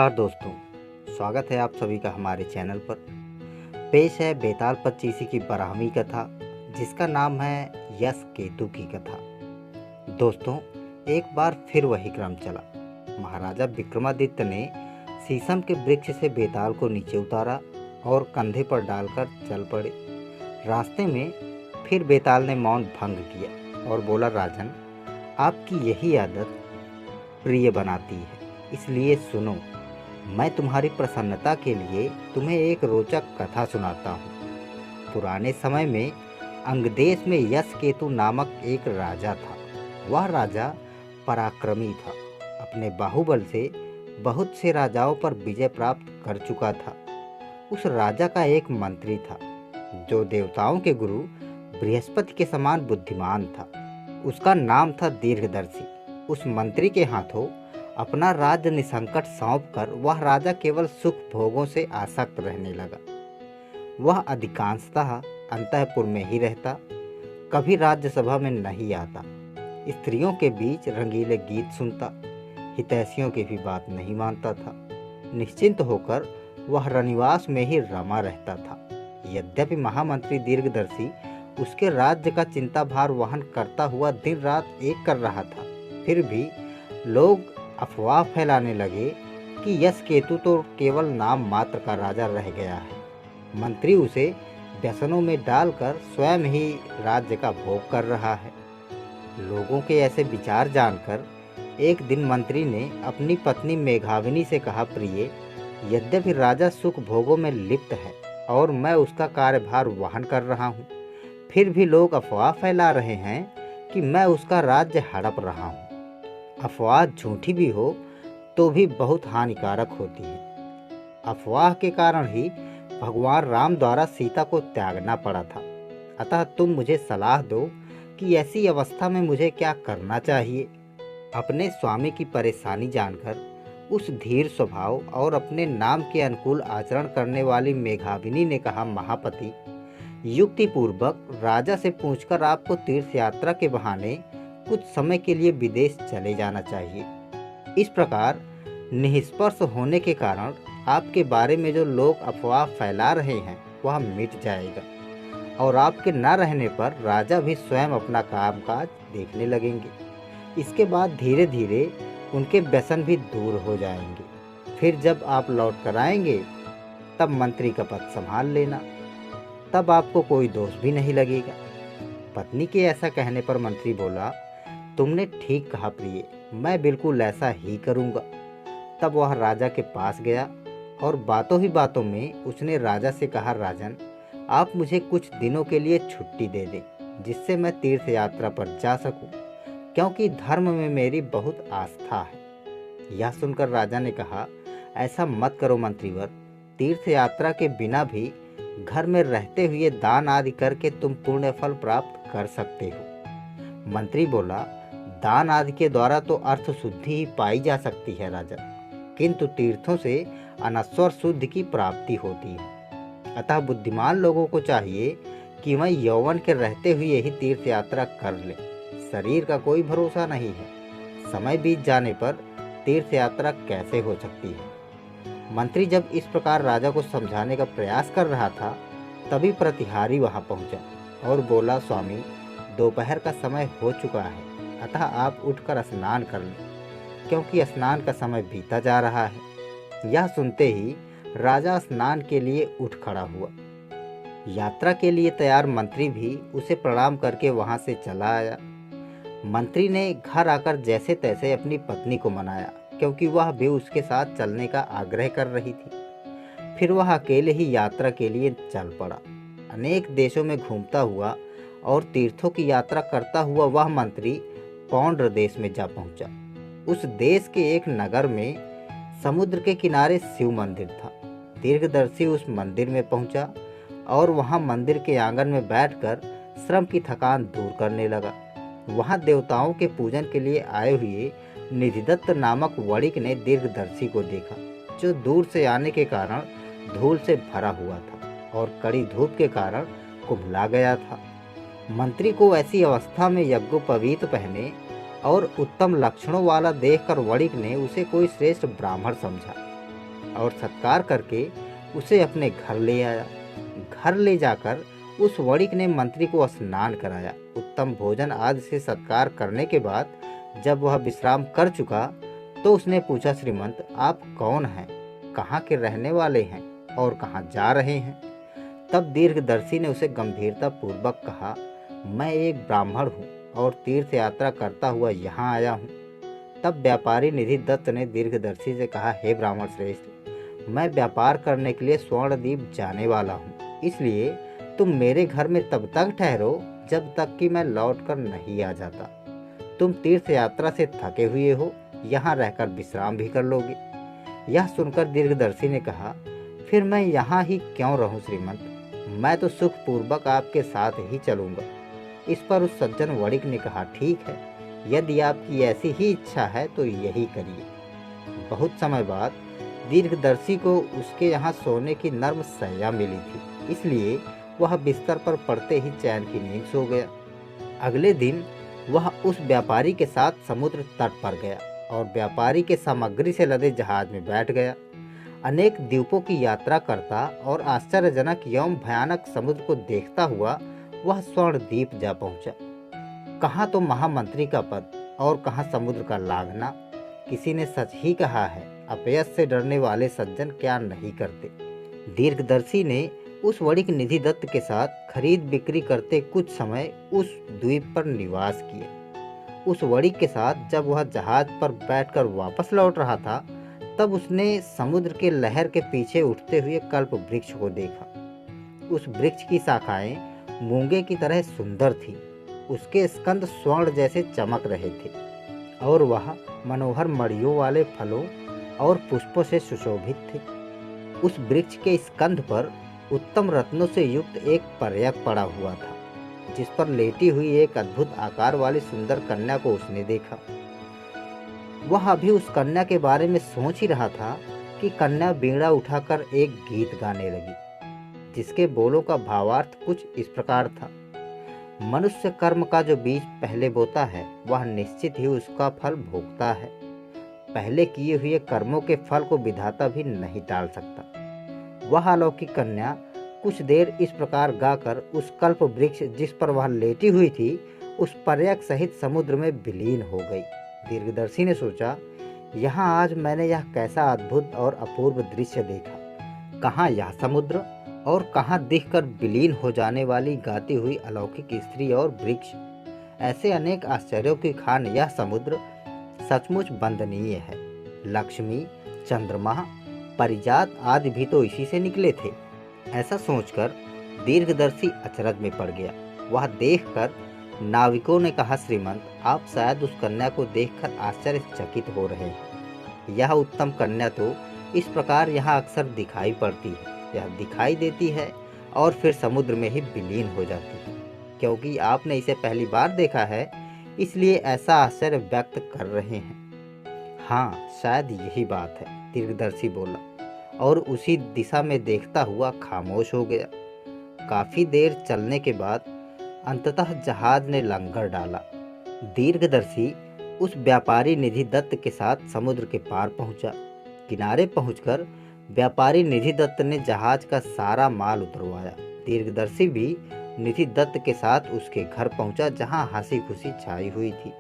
नमस्कार दोस्तों, स्वागत है आप सभी का हमारे चैनल पर। पेश है बेताल पच्चीसी की 12वीं कथा, जिसका नाम है यश केतु की कथा। दोस्तों, एक बार फिर वही क्रम चला। महाराजा विक्रमादित्य ने शीशम के वृक्ष से बेताल को नीचे उतारा और कंधे पर डालकर चल पड़े। रास्ते में फिर बेताल ने मौन भंग किया और बोला, राजन, आपकी यही आदत प्रिय बनाती है, इसलिए सुनो। मैं तुम्हारी प्रसन्नता के लिए तुम्हें एक रोचक कथा सुनाता हूँ। पुराने समय में अंगदेश में यश केतु नामक एक राजा था। वह राजा पराक्रमी था। अपने बाहुबल से बहुत से राजाओं पर विजय प्राप्त कर चुका था। उस राजा का एक मंत्री था जो देवताओं के गुरु बृहस्पति के समान बुद्धिमान था। उसका नाम था दीर्घदर्शी। उस मंत्री के हाथों अपना राज्य निसंकट सौंपकर वह राजा केवल सुख भोगों से आसक्त रहने लगा। वह अधिकांशतः अंतःपुर में ही रहता, कभी राज्यसभा में नहीं आता, स्त्रियों के बीच रंगीले गीत सुनता, हितैषियों की भी बात नहीं मानता था। निश्चिंत होकर वह रनिवास में ही रमा रहता था। यद्यपि महामंत्री दीर्घदर्शी उसके राज्य का चिंता भार वहन करता हुआ दिन रात एक कर रहा था, फिर भी लोग अफवाह फैलाने लगे कि यश केतु तो केवल नाम मात्र का राजा रह गया है। मंत्री उसे व्यसनों में डालकर स्वयं ही राज्य का भोग कर रहा है। लोगों के ऐसे विचार जानकर एक दिन मंत्री ने अपनी पत्नी मेघाविनी से कहा, प्रिय, यद्यपि राजा सुख भोगों में लिप्त है और मैं उसका कार्यभार वहन कर रहा हूँ, फिर भी लोग अफवाह फैला रहे हैं कि मैं उसका राज्य हड़प रहा हूँ। अफवाह झूठी भी हो तो भी बहुत हानिकारक होती है। अफवाह के कारण ही भगवान राम द्वारा सीता को त्यागना पड़ा था। अतः तुम मुझे सलाह दो कि ऐसी अवस्था में मुझे क्या करना चाहिए। अपने स्वामी की परेशानी जानकर उस धीर स्वभाव और अपने नाम के अनुकूल आचरण करने वाली मेघाविनी ने कहा, महापति, युक्तिपूर्वक राजा से पूछकर आपको तीर्थ यात्रा के बहाने कुछ समय के लिए विदेश चले जाना चाहिए। इस प्रकार निष्पर्श होने के कारण आपके बारे में जो लोग अफवाह फैला रहे हैं वह मिट जाएगा और आपके न रहने पर राजा भी स्वयं अपना कामकाज देखने लगेंगे। इसके बाद धीरे धीरे उनके व्यसन भी दूर हो जाएंगे। फिर जब आप लौट कर आएंगे तब मंत्री का पद संभाल लेना, तब आपको कोई दोष भी नहीं लगेगा। पत्नी के ऐसा कहने पर मंत्री बोला, तुमने ठीक कहा प्रिय, मैं बिल्कुल ऐसा ही करूँगा। तब वह राजा के पास गया और बातों ही बातों में उसने राजा से कहा, राजन, आप मुझे कुछ दिनों के लिए छुट्टी दे दें, जिससे मैं तीर्थ यात्रा पर जा सकूं, क्योंकि धर्म में मेरी बहुत आस्था है। यह सुनकर राजा ने कहा, ऐसा मत करो मंत्रीवर, तीर्थ यात्रा के बिना भी घर में रहते हुए दान आदि करके तुम पुण्य फल प्राप्त कर सकते हो। मंत्री बोला, दान आदि के द्वारा तो अर्थ शुद्धि ही पाई जा सकती है राजन, किंतु तीर्थों से अनश्वर शुद्धि की प्राप्ति होती है। अतः बुद्धिमान लोगों को चाहिए कि वह यौवन के रहते हुए ही तीर्थ यात्रा कर ले। शरीर का कोई भरोसा नहीं है, समय बीत जाने पर तीर्थ यात्रा कैसे हो सकती है। मंत्री जब इस प्रकार राजा को समझाने का प्रयास कर रहा था, तभी प्रतिहारी वहां पहुंचा और बोला, स्वामी, दोपहर का समय हो चुका है, अतः आप उठकर स्नान कर लें, क्योंकि स्नान का समय बीता जा रहा है। यह सुनते ही राजा स्नान के लिए उठ खड़ा हुआ। यात्रा के लिए तैयार मंत्री भी उसे प्रणाम करके वहां से चला आया। मंत्री ने घर आकर जैसे तैसे अपनी पत्नी को मनाया, क्योंकि वह भी उसके साथ चलने का आग्रह कर रही थी। फिर वह अकेले ही यात्रा के लिए चल पड़ा। अनेक देशों में घूमता हुआ और तीर्थों की यात्रा करता हुआ वह मंत्री पौंड्र देश में जा पहुंचा। उस देश के एक नगर में समुद्र के किनारे शिव मंदिर था। दीर्घदर्शी उस मंदिर में पहुंचा और वहां मंदिर के आंगन में बैठकर श्रम की थकान दूर करने लगा। वहां देवताओं के पूजन के लिए आए हुए निधिदत्त नामक वणिक ने दीर्घदर्शी को देखा, जो दूर से आने के कारण धूल से भरा हुआ था और कड़ी धूप के कारण कुम्हला गया था। मंत्री को ऐसी अवस्था में यज्ञोपवीत पहने और उत्तम लक्षणों वाला देखकर वणिक ने उसे कोई श्रेष्ठ ब्राह्मण समझा और सत्कार करके उसे अपने घर ले आया। घर ले जाकर उस वणिक ने मंत्री को स्नान कराया। उत्तम भोजन आदि से सत्कार करने के बाद जब वह विश्राम कर चुका तो उसने पूछा, श्रीमंत आप कौन हैं, कहाँ के रहने वाले हैं और कहाँ जा रहे हैं? तब दीर्घदर्शी ने उसे गंभीरता पूर्वक कहा, मैं एक ब्राह्मण हूँ और तीर्थ यात्रा करता हुआ यहाँ आया हूँ। तब व्यापारी निधि दत्त ने दीर्घदर्शी से कहा, हे ब्राह्मण श्रेष्ठ, मैं व्यापार करने के लिए स्वर्णद्वीप जाने वाला हूँ, इसलिए तुम मेरे घर में तब तक ठहरो जब तक कि मैं लौट कर नहीं आ जाता। तुम तीर्थ यात्रा से थके हुए हो, यहाँ रहकर विश्राम भी कर लोगे। यह सुनकर दीर्घदर्शी ने कहा, फिर मैं यहाँ ही क्यों रहूँ श्रीमंत, मैं तो सुखपूर्वक आपके साथ ही चलूँगा। इस पर उस सज्जन वणिक ने कहा, ठीक है, यदि आपकी ऐसी ही इच्छा है तो यही करिए। बहुत समय बाद दीर्घदर्शी को उसके यहाँ सोने की नर्म शैया मिली थी, इसलिए वह बिस्तर पर पड़ते ही चैन की नींद सो गया। अगले दिन वह उस व्यापारी के साथ समुद्र तट पर गया और व्यापारी के सामग्री से लदे जहाज में बैठ गया। अनेक द्वीपों की यात्रा करता और आश्चर्यजनक एवं भयानक समुद्र को देखता हुआ वह स्वर्ण द्वीप जा पहुंचा। कहाँ तो महामंत्री का पद और कहाँ समुद्र का लांघना। किसी ने सच ही कहा है, अपयश से डरने वाले सज्जन क्या नहीं करते। दीर्घदर्शी ने उस वणिक निधि दत्त के साथ खरीद बिक्री करते कुछ समय उस द्वीप पर निवास किया। उस वणिक के साथ जब वह जहाज पर बैठकर वापस लौट रहा था तब उसने समुद्र के लहर के पीछे उठते हुए कल्प वृक्ष को देखा। उस वृक्ष की शाखाएं मूंगे की तरह सुंदर थीं, उसके स्कंद स्वर्ण जैसे चमक रहे थे और वह मनोहर मड़ियों वाले फलों और पुष्पों से सुशोभित थे। उस वृक्ष के स्कंद पर उत्तम रत्नों से युक्त एक पर्यक पड़ा हुआ था, जिस पर लेटी हुई एक अद्भुत आकार वाली सुंदर कन्या को उसने देखा। वह अभी उस कन्या के बारे में सोच ही रहा था कि कन्या वीणा उठाकर एक गीत गाने लगी, जिसके बोलों का भावार्थ कुछ इस प्रकार था, मनुष्य कर्म का जो बीज पहले बोता है वह निश्चित ही उसका फल भोगता है। पहले किए हुए कर्मों के फल को विधाता भी नहीं टाल सकता। वह अलौकिक कन्या कुछ देर इस प्रकार गाकर उस कल्प वृक्ष जिस पर वह लेटी हुई थी उस पर्यक सहित समुद्र में विलीन हो गई। दीर्घदर्शी ने सोचा, यहाँ आज मैंने यह कैसा अद्भुत और अपूर्व दृश्य देखा। कहाँ यह समुद्र और कहाँ दिखकर विलीन हो जाने वाली गाती हुई अलौकिक स्त्री और वृक्ष। ऐसे अनेक आश्चर्यों की खान यह समुद्र सचमुच वंदनीय है। लक्ष्मी, चंद्रमा, परिजात आदि भी तो इसी से निकले थे। ऐसा सोचकर दीर्घदर्शी अचरज में पड़ गया। वह देखकर नाविकों ने कहा, श्रीमंत आप शायद उस कन्या को देखकर आश्चर्यचकित हो रहे हैं। यह उत्तम कन्या तो इस प्रकार यहाँ अक्सर दिखाई पड़ती है। यह दिखाई देती है और फिर समुद्र में ही विलीन हो जाती है। क्योंकि आपने इसे पहली बार देखा है इसलिए ऐसा आश्चर्य व्यक्त कर रहे हैं। हाँ, शायद यही बात है, दीर्घदर्शी बोला और उसी दिशा में देखता हुआ खामोश हो गया। काफी देर चलने के बाद अंततः जहाज ने लंगर डाला। दीर्घदर्शी उस व्यापारी निधि दत्त के साथ समुद्र के पार पहुंचा। किनारे पहुंचकर व्यापारी निधि दत्त ने जहाज का सारा माल उतरवाया। दीर्घदर्शी भी निधि दत्त के साथ उसके घर पहुंचा, जहां हंसी खुशी छाई हुई थी।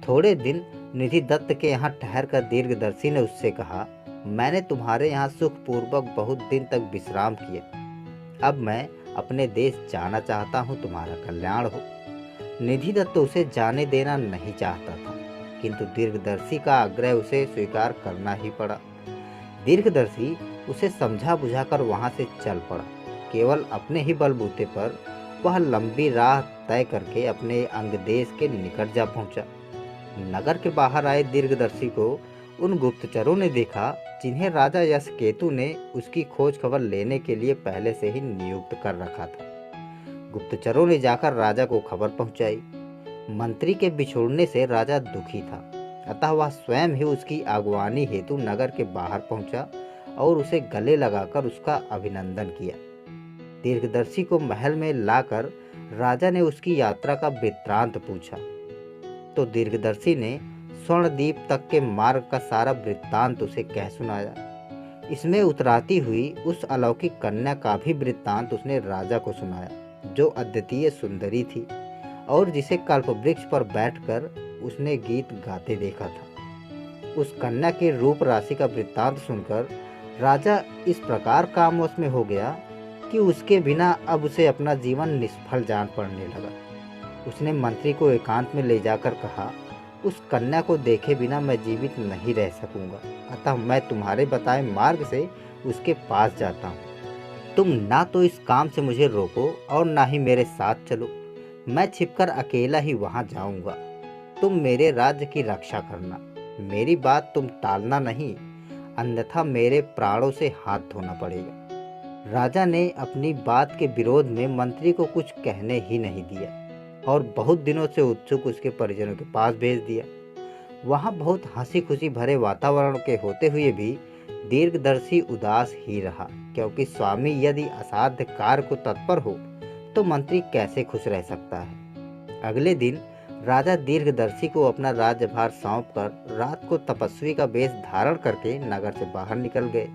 थोड़े दिन निधि दत्त के यहाँ ठहर कर दीर्घदर्शी ने उससे कहा, मैंने तुम्हारे यहाँ सुखपूर्वक बहुत दिन तक विश्राम किया। अब मैं अपने देश जाना चाहता हूँ, तुम्हारा कल्याण हो। निधि दत्त उसे जाने देना नहीं चाहता था, किंतु दीर्घदर्शी का आग्रह उसे स्वीकार करना ही पड़ा। दीर्घदर्शी उसे समझा बुझाकर वहां से चल पड़ा। केवल अपने ही बलबूते पर वह लंबी राह तय करके अपने अंगदेश के निकट जा पहुंचा। नगर के बाहर आए दीर्घदर्शी को उन गुप्तचरों ने देखा जिन्हें राजा यशकेतु ने उसकी खोज खबर लेने के लिए पहले से ही नियुक्त कर रखा था। गुप्तचरों ने जाकर राजा को खबर पहुंचाई। मंत्री के बिछुड़ने से राजा दुखी था, अतः वह स्वयं ही उसकी अगवानी हेतु नगर के बाहर पहुंचा और उसे गले लगाकर उसका अभिनंदन किया। दीर्घदर्शी को महल में लाकर राजा ने उसकी यात्रा का वृत्तांत पूछा तो दीर्घदर्शी ने स्वर्णद्वीप तक के मार्ग का सारा वृत्तांत उसे कह सुनाया। इसमें उतराती हुई उस अलौकिक कन्या का भी वृत्तांत उसने राजा को सुनाया, जो अद्वितीय सुंदरी थी और जिसे कल्पवृक्ष पर बैठकर उसने गीत गाते देखा था। उस कन्या के रूप राशि का वृत्तांत सुनकर राजा इस प्रकार कामवश में हो गया कि उसके बिना अब उसे अपना जीवन निष्फल जान पड़ने लगा। उसने मंत्री को एकांत में ले जाकर कहा, उस कन्या को देखे बिना मैं जीवित नहीं रह सकूंगा, अतः मैं तुम्हारे बताए मार्ग से उसके पास जाता हूँ। तुम ना तो इस काम से मुझे रोको और ना ही मेरे साथ चलो। मैं छिपकर अकेला ही वहां जाऊंगा। तुम मेरे राज्य की रक्षा करना, मेरी बात तुम टालना नहीं, अन्यथा मेरे प्राणों से हाथ धोना पड़ेगा। राजा ने अपनी बात के विरोध में मंत्री को कुछ कहने ही नहीं दिया और बहुत दिनों से उत्सुक उसके परिजनों के पास भेज दिया। वहाँ बहुत हंसी खुशी भरे वातावरण के होते हुए भी दीर्घदर्शी उदास ही रहा, क्योंकि स्वामी यदि असाध्य कार्य को तत्पर हो तो मंत्री कैसे खुश रह सकता है। अगले दिन राजा दीर्घदर्शी को अपना राज्यभार सौंपकर रात को तपस्वी का वेश धारण करके नगर से बाहर निकल गए।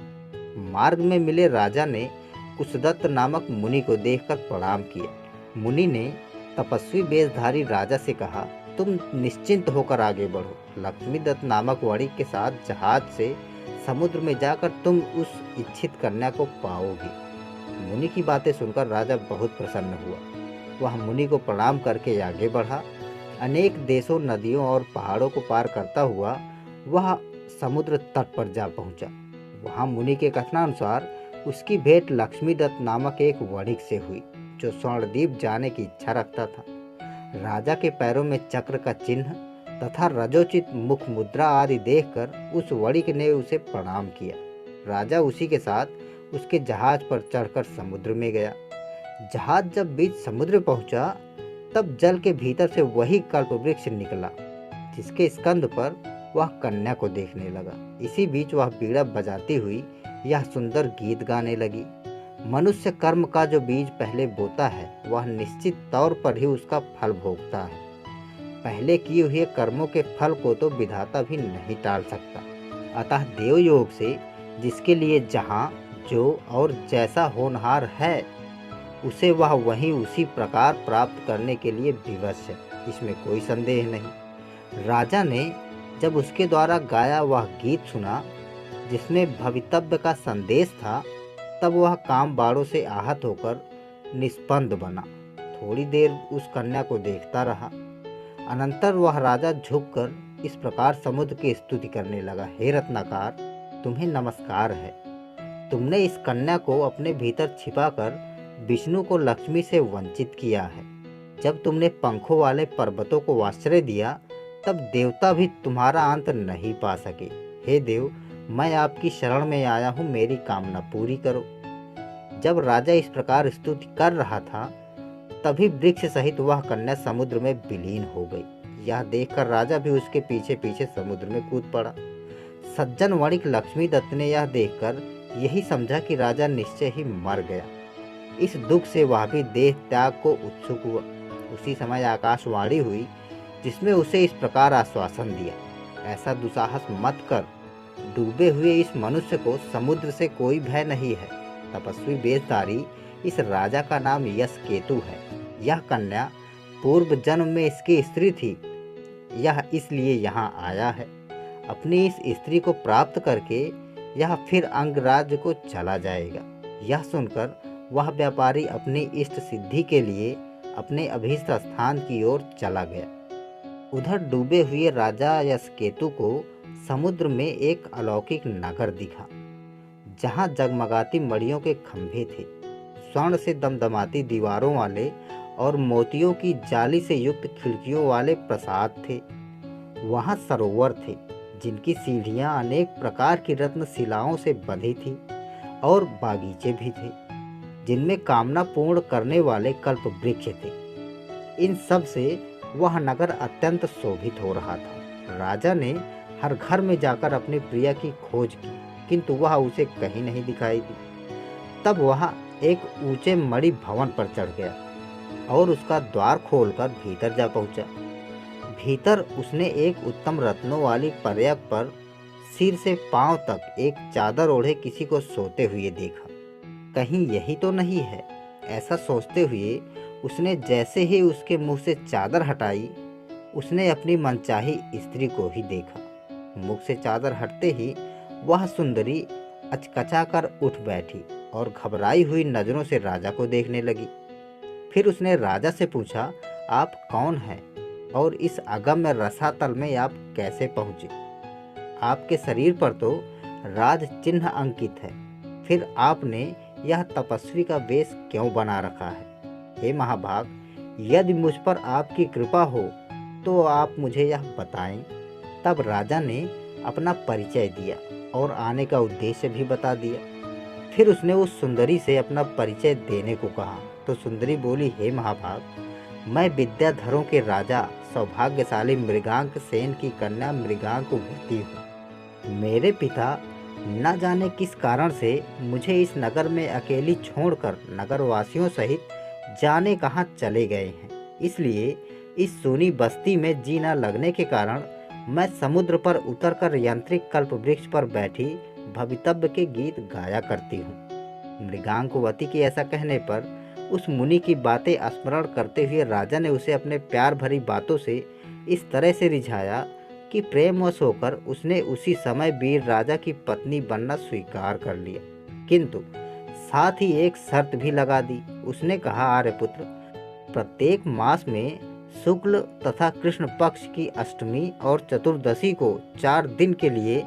मार्ग में मिले राजा ने कुशदत्त नामक मुनि को देखकर प्रणाम किया। मुनि ने तपस्वी वेशधारी राजा से कहा, तुम निश्चिंत होकर आगे बढ़ो। लक्ष्मीदत्त नामक वणिक के साथ जहाज से समुद्र में जाकर तुम उस इच्छित कन्या को पाओगे। मुनि की बातें सुनकर राजा बहुत प्रसन्न हुआ। वह मुनि को प्रणाम करके आगे बढ़ा। अनेक देशों, नदियों और पहाड़ों को पार करता हुआ वह समुद्र तट पर जा पहुंचा। वहां मुनि के कथनानुसार उसकी भेंट लक्ष्मीदत्त नामक एक वणिक से हुई, जो स्वर्णद्वीप जाने की इच्छा रखता था। राजा के पैरों में चक्र का चिन्ह तथा रजोचित मुख मुद्रा आदि देखकर उस वणिक ने उसे प्रणाम किया। राजा उसी के साथ उसके जहाज पर चढ़कर समुद्र में गया। जहाज जब बीच समुद्र पहुंचा तब जल के भीतर से वही कल्पवृक्ष निकला, जिसके स्कंद पर वह कन्या को देखने लगा। इसी बीच वह बीड़ा बजाती हुई यह सुंदर गीत गाने लगी। मनुष्य कर्म का जो बीज पहले बोता है वह निश्चित तौर पर ही उसका फल भोगता है। पहले किए हुए कर्मों के फल को तो विधाता भी नहीं टाल सकता। अतः देवयोग से जिसके लिए जहाँ जो और जैसा होनहार है, उसे वह वहीं उसी प्रकार प्राप्त करने के लिए विवश है, इसमें कोई संदेह नहीं। राजा ने जब उसके द्वारा गाया वह गीत सुना जिसमें भवितव्य का संदेश था, तब वह काम बाड़ों से आहत होकर निस्पंद बना। थोड़ी देर उस कन्या को देखता रहा। अनंतर वह राजा झुककर इस प्रकार समुद्र की स्तुति करने लगा, हे रत्नाकर, तुम्हें नमस्कार है। तुमने इस कन्या को अपने भीतर छिपाकर विष्णु को लक्ष्मी से वंचित किया है। जब तुमने पंखों वाले पर्वतों को आश्रय दिया तब देवता भी तुम्हारा अंत नहीं पा सके। हे देव, मैं आपकी शरण में आया हूँ, मेरी कामना पूरी करो। जब राजा इस प्रकार स्तुति कर रहा था तभी वृक्ष सहित वह कन्या समुद्र में विलीन हो गई। यह देखकर राजा भी उसके पीछे पीछे समुद्र में कूद पड़ा। सज्जन वणिक लक्ष्मीदत्त ने यह देखकर यही समझा कि राजा निश्चय ही मर गया। इस दुख से वह भी देह त्याग को उत्सुक हुआ। उसी समय आकाशवाणी हुई जिसमें उसे इस प्रकार आश्वासन दिया, ऐसा दुस्साहस मत कर। डूबे हुए इस मनुष्य को समुद्र से कोई भय नहीं है। तपस्वी वेशधारी इस राजा का नाम यश केतु है। यह कन्या पूर्व जन्म में इसकी स्त्री थी। यह इसलिए यहाँ आया है। अपनी इस स्त्री को प्राप्त करके यह फिर अंगराज्य को चला जाएगा। यह सुनकर वह व्यापारी अपनी इष्ट सिद्धि के लिए अपने अभीष्ट स्थान की ओर चला गया। उधर डूबे हुए राजा यशकेतु को समुद्र में एक अलौकिक नगर दिखा, जहाँ जगमगाती मड़ियों के खंभे थे, स्वर्ण से दमदमाती दीवारों वाले और मोतियों की जाली से युक्त खिड़कियों वाले प्रासाद थे। वहाँ सरोवर थे जिनकी सीढ़ियाँ अनेक प्रकार की रत्न शिलाओं से बंधी थी और बागीचे भी थे जिनमें कामना पूर्ण करने वाले कल्प वृक्ष थे। इन सब से वह नगर अत्यंत शोभित हो रहा था। राजा ने हर घर में जाकर अपनी प्रिया की खोज की, किंतु वह उसे कहीं नहीं दिखाई दी। तब वह एक ऊंचे मणि भवन पर चढ़ गया और उसका द्वार खोलकर भीतर जा पहुंचा। भीतर उसने एक उत्तम रत्नों वाली पर्यक पर सिर से पांव तक एक चादर ओढ़े किसी को सोते हुए देखा। कहीं यही तो नहीं है, ऐसा सोचते हुए उसने जैसे ही उसके मुंह से चादर हटाई, उसने अपनी मनचाही स्त्री को ही देखा। मुख से चादर हटते ही वह सुंदरी अचकचा उठ बैठी और घबराई हुई नजरों से राजा को देखने लगी। फिर उसने राजा से पूछा, आप कौन हैं और इस अगम्य रसातल में आप कैसे पहुँचे? आपके शरीर पर तो राज चिन्ह अंकित है, फिर आपने यह तपस्वी का वेश क्यों बना रखा है? हे महाभाग, यदि मुझ पर आपकी कृपा हो तो आप मुझे यह बताएं। तब राजा ने अपना परिचय दिया और आने का उद्देश्य भी बता दिया। फिर उसने उस सुंदरी से अपना परिचय देने को कहा तो सुंदरी बोली, हे महाभाग, मैं विद्याधरों के राजा सौभाग्यशाली मृगांक सेन की कन्या मृगांकवती हूँ। मेरे पिता न जाने किस कारण से मुझे इस नगर में अकेली छोड़कर नगरवासियों सहित जाने कहाँ चले गए हैं। इसलिए इस सूनी बस्ती में जी न लगने के कारण मैं समुद्र पर उतरकर यांत्रिक कल्प वृक्ष पर बैठी भवितव्य के गीत गाया करती हूँ। मृगांकवती के ऐसा कहने पर उस मुनि की बातें स्मरण करते हुए राजा ने उसे अपने प्यार भरी बातों से इस तरह से रिझाया कि प्रेमवश होकर उसने उसी समय वीर राजा की पत्नी बनना स्वीकार कर लिया, किंतु साथ ही एक शर्त भी लगा दी। उसने कहा, आर्यपुत्र, प्रत्येक मास में शुक्ल तथा कृष्ण पक्ष की अष्टमी और चतुर्दशी को 4 दिन के लिए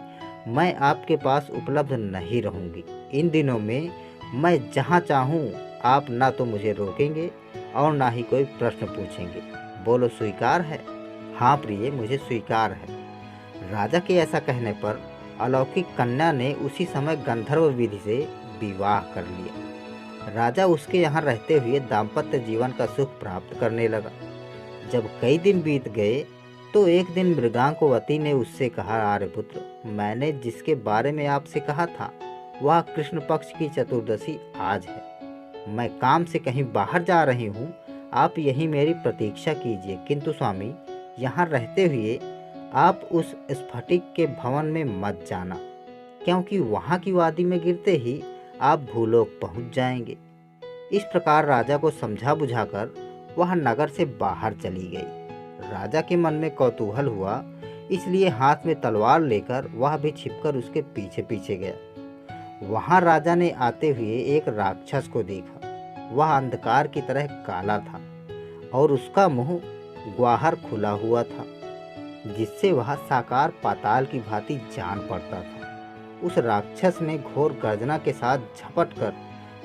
मैं आपके पास उपलब्ध नहीं रहूंगी। इन दिनों में मैं जहाँ चाहूँ आप ना तो मुझे रोकेंगे और ना ही कोई प्रश्न पूछेंगे। बोलो, स्वीकार है? हाँ प्रिय, मुझे स्वीकार है। राजा के ऐसा कहने पर अलौकिक कन्या ने उसी समय गंधर्व विधि से विवाह कर लिया। राजा उसके यहाँ रहते हुए दाम्पत्य जीवन का सुख प्राप्त करने लगा। जब कई दिन बीत गए तो एक दिन मृगांकवती ने उससे कहा, आर्यपुत्र, मैंने जिसके बारे में आपसे कहा था वह कृष्ण पक्ष की चतुर्दशी आज है। मैं काम से कहीं बाहर जा रही हूँ, आप यहीं मेरी प्रतीक्षा कीजिए, किंतु स्वामी, यहाँ रहते हुए आप उस स्फटिक के भवन में मत जाना, क्योंकि वहाँ की वादी में गिरते ही आप भूलोक पहुँच जाएंगे। इस प्रकार राजा को समझा बुझाकर वह नगर से बाहर चली गई। राजा के मन में कौतूहल हुआ, इसलिए हाथ में तलवार लेकर वह भी छिपकर उसके पीछे पीछे गया। वहाँ राजा ने आते हुए एक राक्षस को देखा। वह अंधकार की तरह काला था और उसका मुंह ग्वाहर खुला हुआ था, जिससे वह साकार पाताल की भांति जान पड़ता था। उस राक्षस ने घोर गर्जना के साथ झपटकर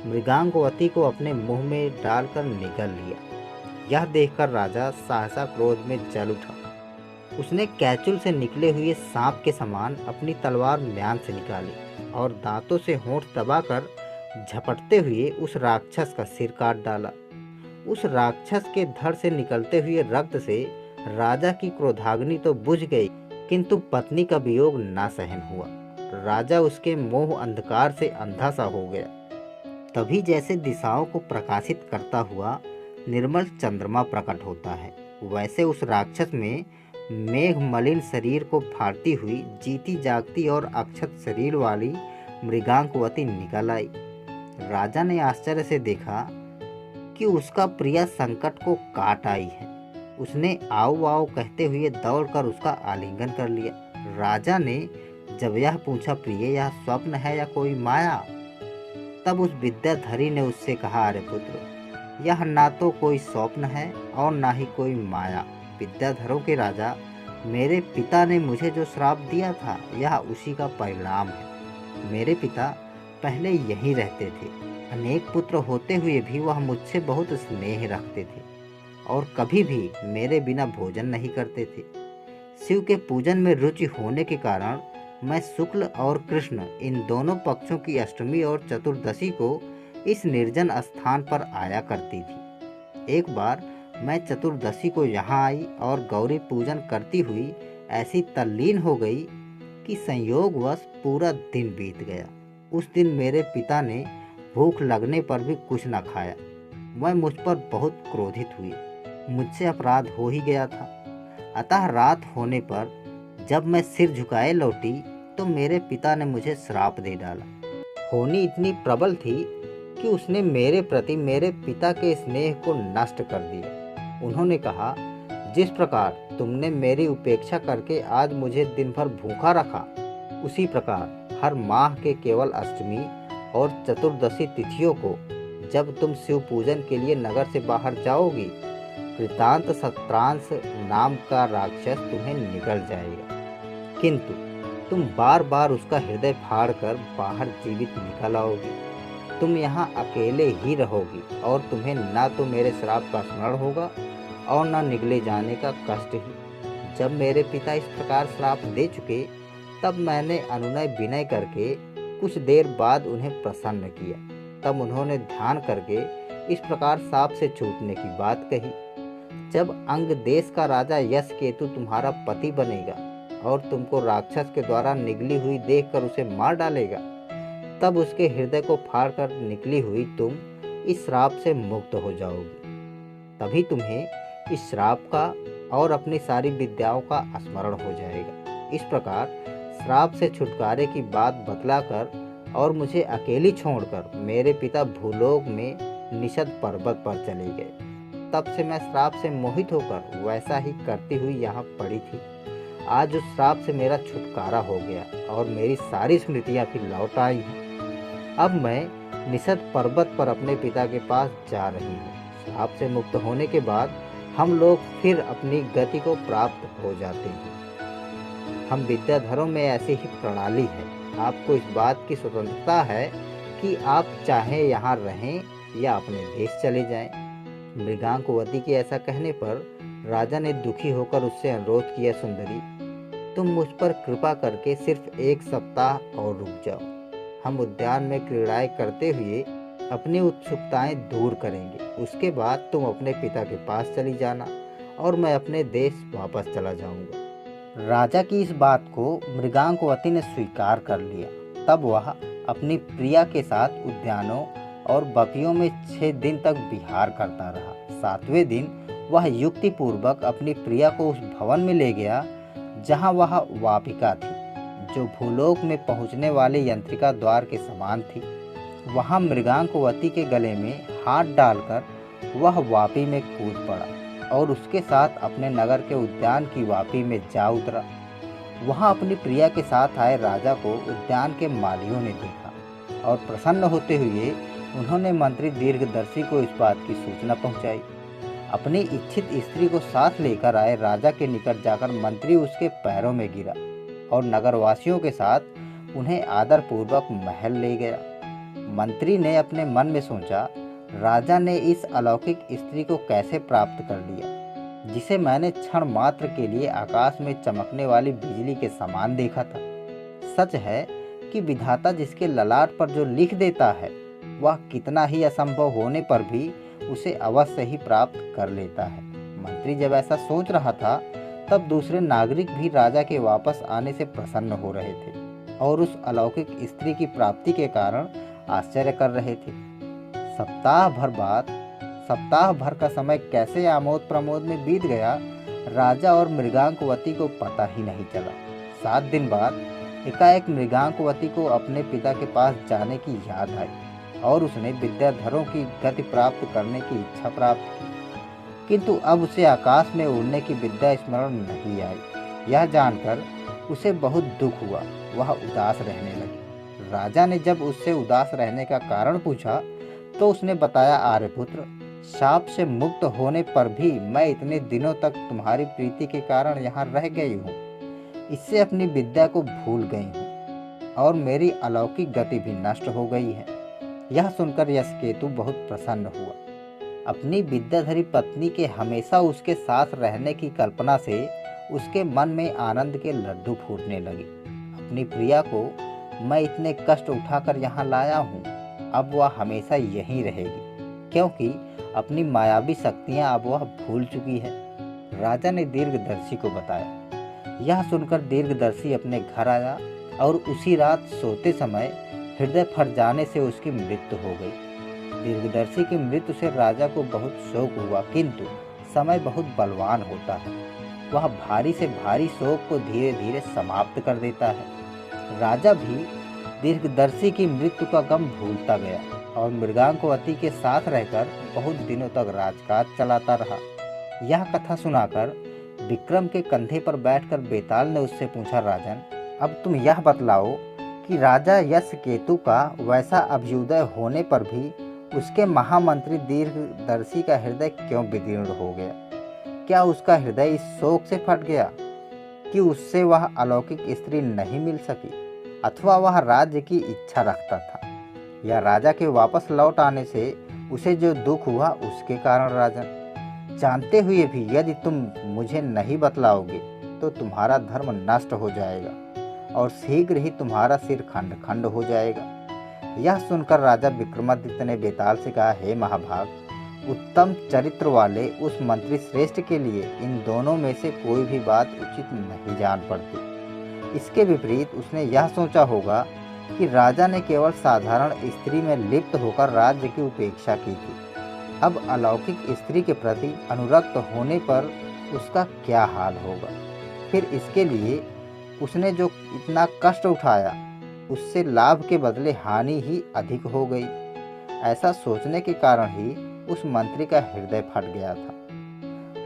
मृगांकवती को अपने मुंह में डालकर निगल लिया। यह देखकर राजा सहसा क्रोध में जल उठा। उसने कैचुल से निकले हुए सांप के समान अपनी तलवार म्यान से निकाली और दांतों से होंठ दबाकर झपटते हुए उस राक्षस का सिर काट डाला। उस राक्षस के धड़ से निकलते हुए रक्त से राजा की क्रोधाग्नि तो बुझ गई, किंतु पत्नी का वियोग ना सहन हुआ। राजा उसके मोह अंधकार से अंधा सा हो गया। तभी जैसे दिशाओं को प्रकाशित करता हुआ निर्मल चंद्रमा प्रकट होता है, वैसे उस राक्षस में मेघ मलिन शरीर को फाड़ती हुई जीती जागती और अक्षत शरीर वाली मृगांकवती निकल आई। राजा ने आश्चर्य से देखा कि उसका प्रिया संकट को काट आई है। उसने आओ आओ कहते हुए दौड़कर उसका आलिंगन कर लिया। राजा ने जब यह पूछा, प्रिय, यह स्वप्न है या कोई माया? तब उस विद्याधरी ने उससे कहा, अरे पुत्र, यह ना तो कोई स्वप्न है और ना ही कोई माया। विद्याधरों के राजा, मेरे पिता ने मुझे जो श्राप दिया था यह उसी का परिणाम है। मेरे पिता पहले यहीं रहते थे। अनेक पुत्र होते हुए भी वह मुझसे बहुत स्नेह रखते थे और कभी भी मेरे बिना भोजन नहीं करते थे। शिव के पूजन में रुचि होने के कारण मैं शुक्ल और कृष्ण इन दोनों पक्षों की अष्टमी और चतुर्दशी को इस निर्जन स्थान पर आया करती थी। एक बार मैं चतुर्दशी को यहाँ आई और गौरी पूजन करती हुई ऐसी तल्लीन हो गई कि संयोगवश पूरा दिन बीत गया। उस दिन मेरे पिता ने भूख लगने पर भी कुछ न खाया। मैं मुझ पर बहुत क्रोधित हुई। मुझसे अपराध हो ही गया था। अतः रात होने पर जब मैं सिर झुकाए लौटी तो मेरे पिता ने मुझे श्राप दे डाला। होनी इतनी प्रबल थी कि उसने मेरे प्रति मेरे पिता के स्नेह को नष्ट कर दिया। उन्होंने कहा, जिस प्रकार तुमने मेरी उपेक्षा करके आज मुझे दिन भर भूखा रखा, उसी प्रकार हर माह के केवल अष्टमी और चतुर्दशी तिथियों को जब तुम शिव पूजन के लिए नगर से बाहर जाओगी, कृतांत सत्रांश नाम का राक्षस तुम्हें निकल जाएगा, किंतु तुम बार बार उसका हृदय फाड़कर बाहर जीवित निकल आओगी। तुम यहाँ अकेले ही रहोगी और तुम्हें ना तो मेरे श्राप का स्मरण होगा और न निगले जाने का कष्ट ही। जब मेरे पिता इस प्रकार श्राप दे चुके, तब मैंने अनुनय विनय करके कुछ देर बाद उन्हें प्रसन्न किया। तब उन्होंने ध्यान करके इस प्रकार श्राप से छूटने की बात कही, जब अंग देश का राजा यश केतु तुम्हारा पति बनेगा और तुमको राक्षस के द्वारा निगली हुई देखकर उसे मार डालेगा, तब उसके हृदय को फाड़कर निकली हुई तुम इस श्राप से मुक्त हो जाओगी। तभी तुम्हें इस श्राप का और अपनी सारी विद्याओं का स्मरण हो जाएगा। इस प्रकार श्राप से छुटकारे की बात बतलाकर और मुझे अकेली छोड़कर मेरे पिता भूलोक में निषद पर्वत पर चले गए। तब से मैं श्राप से मोहित होकर वैसा ही करती हुई यहाँ पड़ी थी। आज उस श्राप से मेरा छुटकारा हो गया और मेरी सारी स्मृतियाँ फिर लौट आई हैं। अब मैं निषद पर्वत पर अपने पिता के पास जा रही हूँ। श्राप से मुक्त होने के बाद हम लोग फिर अपनी गति को प्राप्त हो जाते हैं। हम विद्याधरों में ऐसी ही प्रणाली है। आपको इस बात की स्वतंत्रता है कि आप चाहे यहाँ रहें या अपने देश चले जाएं। मृगांकवती के ऐसा कहने पर राजा ने दुखी होकर उससे अनुरोध किया, सुंदरी, तुम मुझ पर कृपा करके सिर्फ 1 सप्ताह और रुक जाओ। हम उद्यान में क्रीड़ाएं करते हुए अपनी उत्सुकताएं दूर करेंगे। उसके बाद तुम अपने पिता के पास चली जाना और मैं अपने देश वापस चला जाऊंगा। राजा की इस बात को मृगांकवती ने स्वीकार कर लिया। तब वह अपनी प्रिया के साथ उद्यानों और बगियों में 6 दिन तक विहार करता रहा। 7वें दिन वह युक्ति पूर्वक अपनी प्रिया को उस भवन में ले गया जहाँ वह वापिका थी, जो भूलोक में पहुँचने वाले यंत्रिका द्वार के समान थी। वहाँ मृगांकवती के गले में हाथ डालकर वह वापी में कूद पड़ा और उसके साथ अपने नगर के उद्यान की वापी में जा उतरा। वहाँ अपनी प्रिया के साथ आए राजा को उद्यान के मालियों ने देखा और प्रसन्न होते हुए उन्होंने मंत्री दीर्घदर्शी को इस बात की सूचना पहुंचाई। अपनी इच्छित स्त्री को साथ लेकर आए राजा के निकट जाकर मंत्री उसके पैरों में गिरा और नगरवासियों के साथ उन्हें आदरपूर्वक महल ले गया। मंत्री ने अपने मन में सोचा, राजा ने इस अलौकिक स्त्री को कैसे प्राप्त कर लिया, जिसे मैंने क्षण मात्र के लिए आकाश में चमकने वाली बिजली के समान देखा था। सच है कि विधाता जिसके ललाट पर जो लिख देता है, वह कितना ही असंभव होने पर भी उसे अवश्य ही प्राप्त कर लेता है। मंत्री जब ऐसा सोच रहा था, तब दूसरे नागरिक भी राजा के वापस आने से प्रसन्न हो रहे थे और उस अलौकिक स्त्री की प्राप्ति के कारण आश्चर्य कर रहे थे। सप्ताह भर का समय कैसे आमोद प्रमोद में बीत गया, राजा और मृगांकवती को पता ही नहीं चला। 7 दिन बाद एकाएक मृगांकवती को अपने पिता के पास जाने की याद आई और उसने विद्याधरों की गति प्राप्त करने की इच्छा प्राप्त की, किंतु अब उसे आकाश में उड़ने की विद्या स्मरण नहीं आई। यह जानकर उसे बहुत दुख हुआ, वह उदास रहने लगी। राजा ने जब उससे उदास रहने का कारण पूछा तो उसने बताया, आर्यपुत्र, शाप से मुक्त होने पर भी मैं इतने दिनों तक तुम्हारी प्रीति के कारण यहाँ रह गई हूँ। इससे अपनी विद्या को भूल गई हूँ और मेरी अलौकिक गति भी नष्ट हो गई है। यह सुनकर यशकेतु बहुत प्रसन्न हुआ। अपनी विद्याधरी पत्नी के हमेशा उसके साथ रहने की कल्पना से उसके मन में आनंद के लड्डू फूटने लगे। अपनी प्रिया को मैं इतने कष्ट उठाकर यहाँ लाया हूँ, अब वह हमेशा यहीं रहेगी, क्योंकि अपनी मायावी शक्तियाँ अब वह भूल चुकी है। राजा ने दीर्घदर्शी को बताया। यह सुनकर दीर्घदर्शी अपने घर आया और उसी रात सोते समय हृदय फट जाने से उसकी मृत्यु हो गई। दीर्घदर्शी की मृत्यु से राजा को बहुत शोक हुआ, किंतु समय बहुत बलवान होता है, वह भारी से भारी शोक को धीरे धीरे समाप्त कर देता है। राजा भी दीर्घदर्शी की मृत्यु का गम भूलता गया और मृगांकवती के साथ रहकर बहुत दिनों तक राजकाज चलाता रहा। यह कथा सुनाकर विक्रम के कंधे पर बैठकर बेताल ने उससे पूछा, राजन, अब तुम यह बतलाओ कि राजा यशकेतु का वैसा अभ्युदय होने पर भी उसके महामंत्री दीर्घदर्शी का हृदय क्यों विदीर्ण हो गया? क्या उसका हृदय इस शोक से फट गया कि उससे वह अलौकिक स्त्री नहीं मिल सकी, अथवा वह राज्य की इच्छा रखता था, या राजा के वापस लौट आने से उसे जो दुख हुआ उसके कारण? राजन, जानते हुए भी यदि तुम मुझे नहीं बतलाओगे तो तुम्हारा धर्म नष्ट हो जाएगा और शीघ्र ही तुम्हारा सिर खंड खंड हो जाएगा। यह सुनकर राजा विक्रमादित्य ने बेताल से कहा, हे महाभाग, उत्तम चरित्र वाले उस मंत्री श्रेष्ठ के लिए इन दोनों में से कोई भी बात उचित नहीं जान पड़ती। इसके विपरीत उसने यह सोचा होगा कि राजा ने केवल साधारण स्त्री में लिप्त होकर राज्य की उपेक्षा की थी। अब अलौकिक स्त्री के प्रति अनुरक्त होने पर उसका क्या हाल होगा? फिर इसके लिए उसने जो इतना कष्ट उठाया उससे लाभ के बदले हानि ही अधिक हो गई। ऐसा सोचने के कारण ही उस मंत्री का हृदय फट गया था।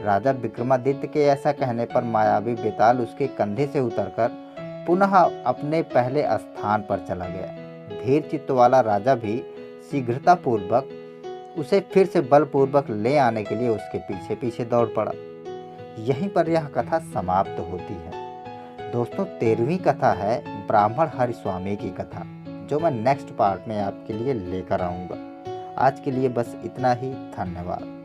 राजा विक्रमादित्य के ऐसा कहने पर मायावी बेताल उसके कंधे से उतरकर पुनः अपने पहले स्थान पर चला गया। धीर चित्त वाला राजा भी शीघ्रतापूर्वक उसे फिर से बलपूर्वक ले आने के लिए उसके पीछे पीछे दौड़ पड़ा। यहीं पर यह कथा समाप्त होती है। दोस्तों, 13वीं कथा है ब्राह्मण हरिस्वामी की कथा, जो मैं नेक्स्ट पार्ट में आपके लिए लेकर आऊँगा। आज के लिए बस इतना ही। धन्यवाद।